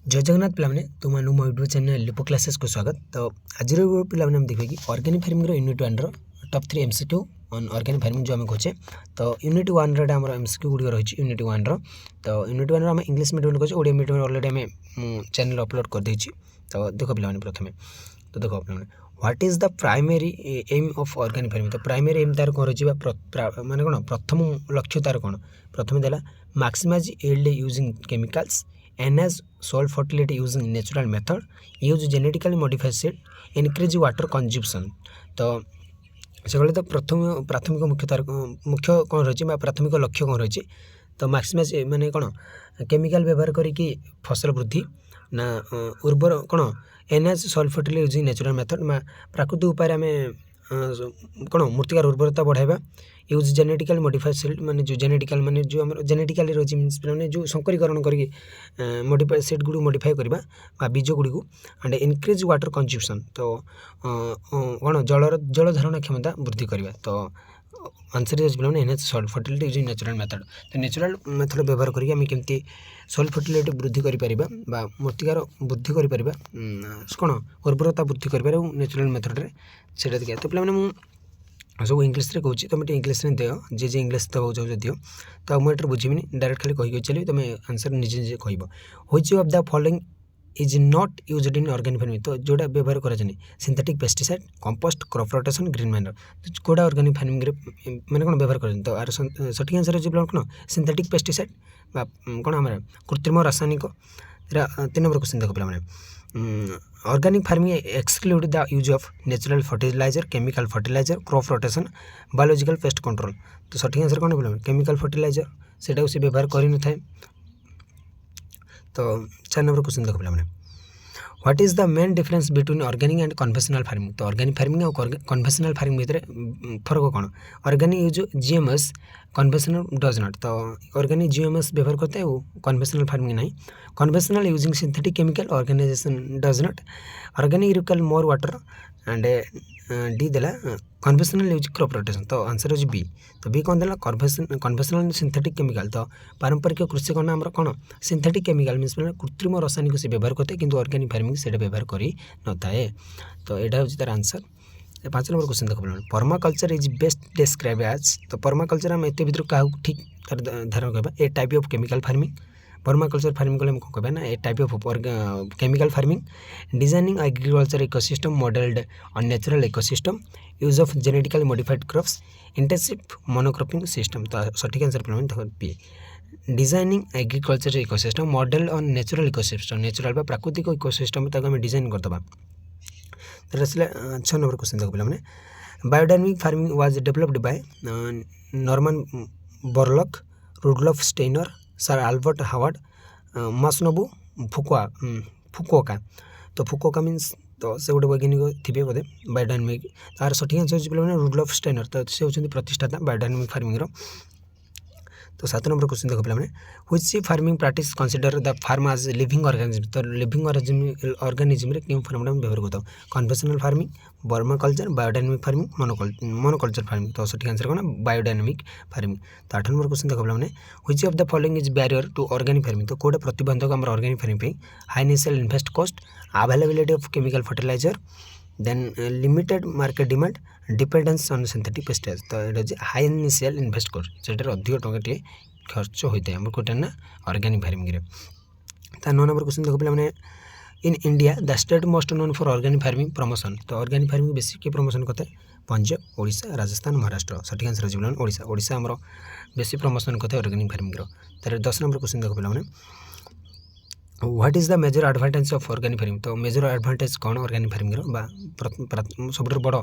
जय जगन्नाथ पे तुम मो यूट्यूब चैनल लिपो क्लासेस को स्वागत। तो आज पे हम देखिए कि organic farming unit 1 top 3 MCQ on organic farming जो आम कहे। तो यूनिट 1 रे एमसीक्यू गुड़ रही यूनिट 1 तो यूनिट 1 आम इंग्लिश मीडियम कहे ओडिया मीडियम अलरेडी आम चैनल अपलोड कर देछि। तो देखो पे प्रथम तो देखो पे what is the primary aim of organic farming. तो प्राइमरी एम तार कौन रही माने कौन प्रथम लक्ष्य तार कौन प्रथम देला maximize yield using chemicals, enhance soil fertility using natural method, use genetically modified seed, increase water consumption। तो से तो प्रथम प्राथमिक मुख्य कौन रही प्राथमिक लक्ष्य कौन रही तो मैक्सिमाइज माने कौन केमिकल व्यवहार करी फसल वृद्धि ना उर्वर कौन enhance soil fertility using natural method प्राकृतिक उपाय आम कौन मूर्तिकार उर्वरता बढ़ावा, यूज जेनेटिकल मॉडिफाइड सीड माने जो जेनेटिकल माने जो आम जेनेटिकली रही मीन्स माने जो संकरीकरण करके मॉडिफाइड सीड गुड़ मॉडिफाई करवा बीज गुड़ी को एंड इनक्रीज वाटर कंजम्पशन। तो कौन जल धारण क्षमता वृद्धि करवा। तो आंसर इज पे enhance soil fertility using natural method. तो नेचुरल मेथड व्यवहार करके आम केमती सॉइल फर्टिलिटी वृद्धि कर मूर्तिकार वृद्धि कर कौन उर्वरता वृद्धि कर नेचुरल मेथड से देखिए। तो पे सब इंग्लीश रे कहूँ तुम इंग्लीश रे दियो जे इंग्लीश दबाक चाहो दियो। तो मुझे बुझीनी डायरेक्ट खाली कही चलिए तुम आंसर निजे निजे कह which of the following is not used in organic farming. तो जोड़ा व्यवहार करा synthetic pesticide, compost, crop rotation, green manner. तो कोड़ा ऑर्गेनिक फार्मिंग मैंने कौन व्यवहार कर तो आर सठिक आंसर हो कौन सिंथेटिक पेस्टिसाइड कौन आम कृत्रिम रासायनिक। 3 नंबर क्वेश्चन देखो पे organic farming exclude the use of natural fertilizer, chemical fertilizer, crop rotation, biological pest control. तो सठिक आंसर कौन बोले केमिकल फर्टिलाइजर से व्यवहार कर न था। तो 4 नंबर क्वेश्चन देखो पे what is the main difference between organic and conventional farming. तो ऑर्गेनिक फार्मिंग और कन्वेंशनल फार्मिंग भितर फर्क कौन organic use GMS conventional does not. तो ऑर्गेनिक जीएमएस व्यवहार करते हैं कन्वेंशनल फार्मिंग नहीं। Conventional using synthetic chemical organization does not. Organic require more water and the देला कन्वेंशनल यूज क्रॉप रोटेशन। तो आंसर हो बी। तो बी कौन देला कन्वेंशनल सिंथेटिक केमिकल। तो पारंपरिक कृषि कौन आम कौन सिंथेटिक केमिकल मीन्स कृत्रिम रासायनिक से व्यवहार करते हैं, किंतु ऑर्गेनिक फार्मिंग से व्यवहार कर न थाए। तो यहाँ हूँ तार आंसर। 5 नंबर क्वेश्चन देखो permaculture is best describe as. तो पर्माकल्चर आम एत भर क्या ठीक तार धारण करवा a type of chemical farming. Permaculture farming कले कौन कहना a type of chemical farming. Designing agriculture ecosystem modelled on natural ecosystem, use of genetically modified crops, intensive monocropping system. तो सठिक आंसर पे पी designing agriculture ecosystem model on natural ecosystem. Natural प्राकृतिक ecosystem आम design करदे। तो 6 number question देखो पे biodynamic farming was developed by Norman Borlaug, Rudolf Steiner, sir Albert Howard, Masanobu Fukuoka. तो फुकुओका मीन्स तो से गोटे वैज्ञानिक थे बोधे बायोडायनामिक। तार सठिक आंसर हो रुडोल्फ स्टेइनर। तो से होती प्रतिष्ठाता बायोडायनामिक फार्मिंग। तो 7 नंबर क्वेश्चन देखो पे which farming practice consider the farm as living organism. तो लिविंग ऑर्गेनिज्म रे क्यों फार्म व्यवहार करता conventional farming, vermiculture, biodynamic farming, monoculture farming. तो सठिक आंसर कौन बायोडायनामिक फार्मिंग। तो 8 नंबर क्वेश्चन देखो पे which of the following is barrier to organic farming. तो कोड़ा प्रतिबंधक आम organic farming high initial invest cost, availability of chemical fertilizer, then limited market demand, dependence on synthetic pesticide. तो ये high initial invest cost से अधिक टंका खर्च होता है कौटे ना ऑर्गेनिक फार्मिंग। 9 नंबर क्वेश्चन देखो पे in India the state most known for organic farming promotion. तो ऑर्गेनिक फार्मिंग बेसी किए प्रमोशन करता है पंजाब, ओडिशा, राजस्थान, महाराष्ट्र। सठिक आंसर हो ओडिशा। ओडिशा आमर बेसी प्रमोशन करता है ऑर्गेनिक फार्मिंग। तार 10 नंबर क्वेश्चन देखो पे what is the major advantage of organic farming. तो मेजर एडवांटेज कौन ऑर्गेनिक फार्मिंग सब बड़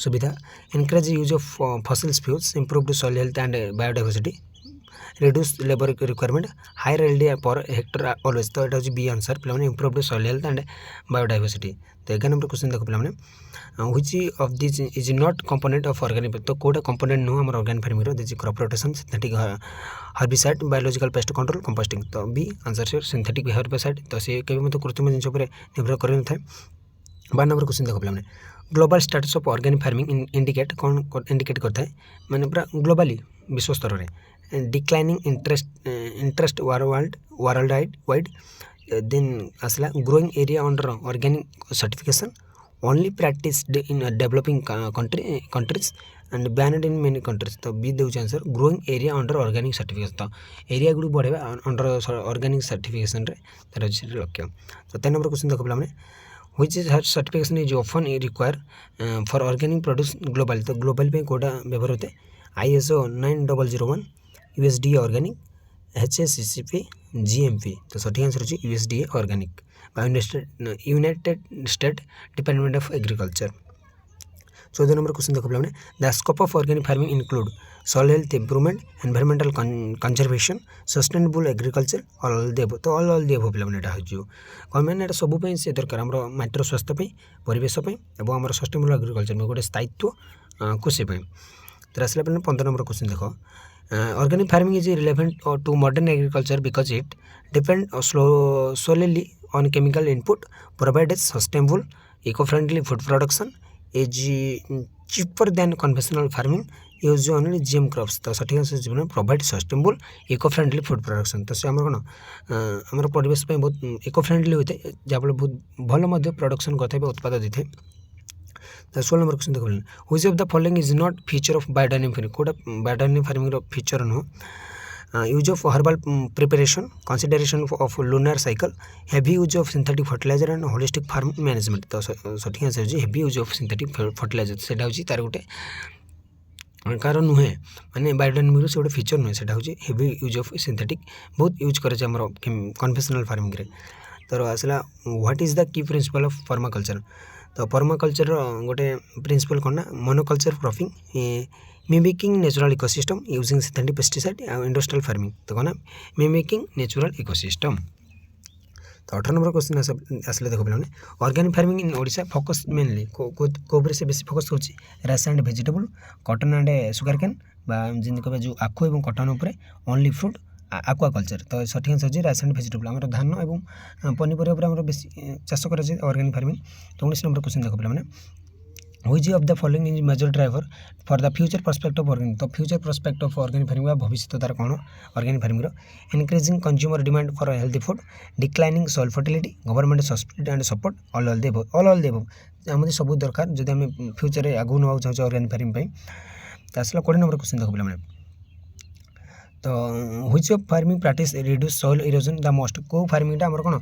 सुविधा encourage use of fossils fuels, improved soil health and biodiversity, reduce labour requirement, higher yield per hectare always. तो यहाँ B answer पे improved soil health and biodiversity. तो 11 number question देखो पे which of this is not component of organic. तो कोटा component नुह आम organic farming this crop rotation, synthetic herbicide, biological pest control, composting. तो बी आंसर से सिंथेटिक हर्बिसाइड। तो सी के कृत्रिम जिन निर्भर कर न था। 12 नंबर क्वेश्चन देखो पे global status of organic farming indicate कौन इंडिकेट करता है माने पूरा ग्लोबली विश्व स्तर में declining interest world wide, then आसला growing area under organic certification only practised in developing countries and banned in many countries. तो बी देउछ answer growing area under organic certification. तो एरिया गुडी बढ़ेबा अंडर ऑर्गेनिक सर्टिफिकेशन रे तार अछि लक्ष्य। तो 10 नंबर क्वेश्चन देखो पिला माने which certification is often require for organic produce global. तो ग्लोबल पे कोडा व्यवहार होते ISO 9001 USDA organic HACCP GMP। तो सठिक आंसर होची USDA organic United State Department of Agriculture. 14 number question देखो पिलाने the scope of organic farming include soil health improvement environmental conservation sustainable agriculture all देव। तो ऑल देव पिलाने एटा हो कौन मैंने सब से दरकार आम माटीर स्वास्थ्य परिवेश और आम सस्टेनेबल एग्रीकल्चर में गोटे स्थायित्व कृषि। तो आसला पे 15 नंबर क्वेश्चन देखो organic farming is relevant to modern agriculture because it depend solely on chemical input provided sustainable eco-friendly food production is cheaper than conventional farming use only GM crops। तो सठिक answer provide sustainable eco friendly food production. तो से आम कौन आम परिवेश बहुत eco friendly होता है जहाँफल बहुत भल प्रोडक्शन करते उत्पाद देते। तो 16 नंबर क्वेश्चन देखो which of the following is not feature of biodynamic farming. कोटा बायोडायनेमिक फार्मिंग फीचर नुह use of herbal preparation consideration of lunar cycle heavy use of synthetic fertiliser and holistic farm management. तो सठिक answer होची heavy use of synthetic fertiliser सेटा होची तार गोटे कारण नुहे माने बायोडायनेमिक से गोटे फीचर नुहे सेटा होची हेवी यूज ऑफ सिंथेटिक बहुत यूज करे हमर कन्वेंशनल फार्मिंग रे। तो आसला what is the key principle of permaculture. तो पर्माकल्चर गोटे प्रिंसिपल कौन ना monoculture cropping mimicking natural ecosystem using synthetic pesticide industrial farming. तो कौन मिमिकिंग नेचुरल इकोसिस्टम। तो 18 नंबर क्वेश्चन आसले देखो पे organic farming in Odisha focus mainly कोपर से बेसी फोकस कर rice and vegetable cotton and sugar cane जिन कह जो आखु और कॉटन उपर ओनली फ्रूट आक्वाकल्चर। तो सठिक आंसर होची राइस एंड वेजिटेबल आम धान और पनीपरिया बेसी चाष कर ऑर्गेनिक फार्मिंग। तो 19 नंबर क्वेश्चन देखो पे which of the following is major driver for the future prospect of organic. तो future prospect of organic farming भविष्य तार कौन organic farming increasing consumer demand for healthy food declining soil fertility government subsidy and support all देव आम सब दरकार जब आम फ्यूचर आगू ना चाहूँ ऑर्गेनिक फार्मिंग। तो आसला 20 नंबर क्वेश्चन देखो पे तो which of farming practice reduce soil erosion the most. को फार्मिंग आम कौन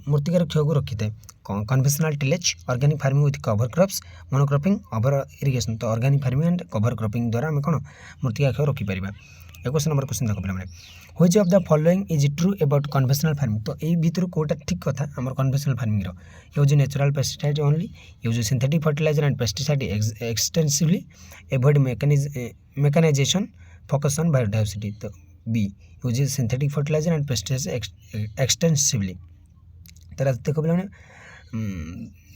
मृत्तिकार क्षय को रखी है conventional tillage organic farming with cover crops monocropping over irrigation. तो organic farming and cover cropping द्वारा आम कौन मृत्तिका क्षय रखिपर। 21 नंबर क्वेश्चन देखो पे which of the following is true about conventional farming. तो यही भितर कोटा ठीक कथा आम conventional farming use natural pesticide only use synthetic fertiliser and pesticide extensively avoid mechanisation focus on biodiversity. तो B use synthetic fertiliser and pesticide extensively. तो देखो पे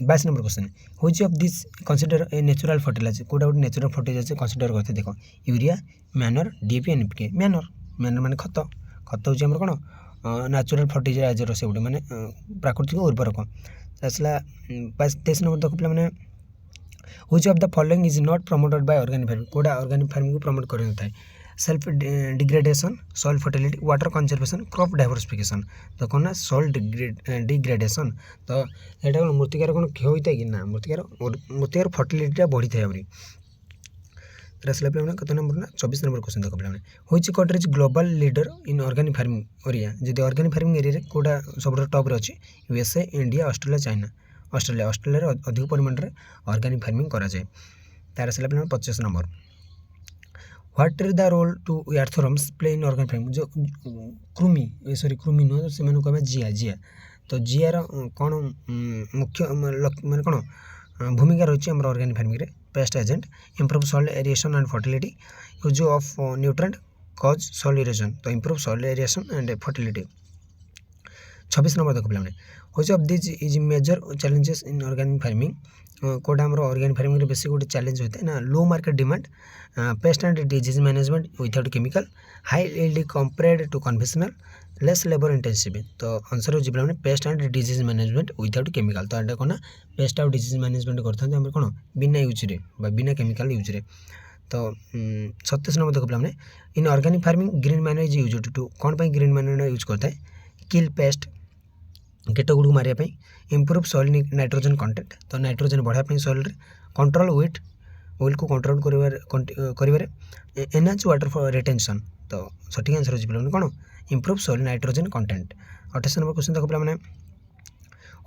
22 number question which of this consider a natural fertiliser. कोटा गोटे natural fertiliser consider करते देख urea manure DAP NPK। Manner माने खत हूँ कौन नेचुरल फर्टिलाइजर से गोटे माने प्राकृतिक उर्वरक। आसला 23 नंबर देख पे which of the following is not promoted by organic farming. कोटा ऑर्गेनिक फार्मिंग को प्रमोट कर न था self degradation soil fertility water conservation crop diversification. तो कौन ना सॉइल डिग्रेडेशन। तो यहाँ कौन मृत्तिकार कौन क्षय होता है कि ना मृत्तिकार फर्टिलिटी बढ़ी था आमरी। आसला पे कत नंबर ना 24 नंबर क्वेश्चन देखो पे which country is global leader in organic farming area. जब ऑर्गेनिक फार्मिंग एरिया कोटा सब टॉप रे अच्छी USA India Australia China. Australia अधिक परिमाण में ऑर्गेनिक फार्मिंग कराए। तार आसला पे 25 number what is the role to earthworms play in organic farming. जो कृमि नुह से कह जिया। तो जियार कौन मुख्य माने कौन भूमिका रही है organic farming pest agent improve soil aeration and fertility use of nutrient cause soil aeration. तो improve soil aeration and fertility. 26 number देखो पे which of this is major challenges in organic farming. कोटा आम ऑर्गेनिक फार्मिंग बेसी गोटे challenge होता है ना low market demand pest and disease management without chemical high yield compared to conventional less labour intensive. तो आंसर हो जीवन paste and disease management without chemical. तो यहाँ कौन पेस्ट आउ डिजीज मैनेजमेंट करते हैं कौन बिना यूज बिना केमिकल यूज। तो 27 नंबर देखो पे in organic farming green manure is use to कौन ग्रीन मैन्योर यूज करता है किल पेस्ट कीट गुड़ मारे इम्प्रूव सॉइल नाइट्रोजन कंटेंट तो नाइट्रोजन बढ़ापी सॉइल कंट्रोल ओइल को कंट्रोल कर एनहांस वाटर फॉर रिटेंशन तो सठिक आंसर हो कौन improve soil nitrogen content. 28 number question देखो पे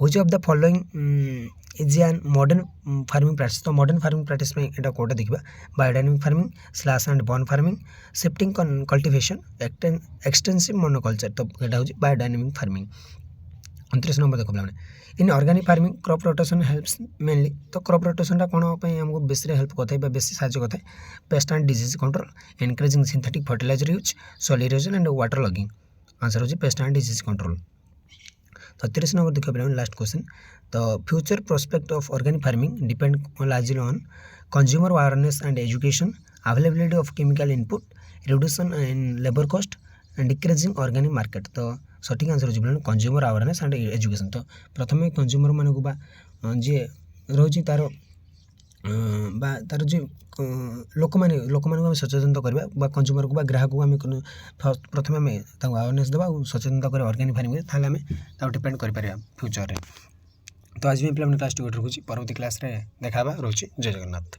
which of the following is an modern farming practice तो मॉडर्न फार्मिंग प्रैक्टिस में एटा कोटा देखा biodynamic farming slash and burn farming shifting cultivation extensive monoculture तो यहाँ हूँ बायोडायनामिक फार्मिंग। 29 नंबर देखो पे in organic farming crop rotation helps mainly तो क्रॉप रोटेशन कौन आमको बेस हेल्प करता है बेस साहय करता है pest and disease control encouraging synthetic fertiliser use soil erosion and water logging answer हो pest and disease control. 33 number देखिए पे लास्ट क्वेश्चन तो future prospect of organic farming depend largely on consumer awareness and education availability of chemical input reduction in labour cost and decreasing organic market तो सठिक answer हो consumer awareness and education तो प्रथम consumer मानक बा जी रही तार तार जो लोक मैंने आम सचेतन करवा कंज्यूमर को ग्राहक को आम प्रथम आम अवेयरनेस देवा सचेतन कर ऑर्गेनिक फार्मिंग आम डिपेंड कर फ्यूचर तो आज भी पे क्लास 2 रखुच्छी परवर्ती क्लास देखा रोचे जय जगन्नाथ।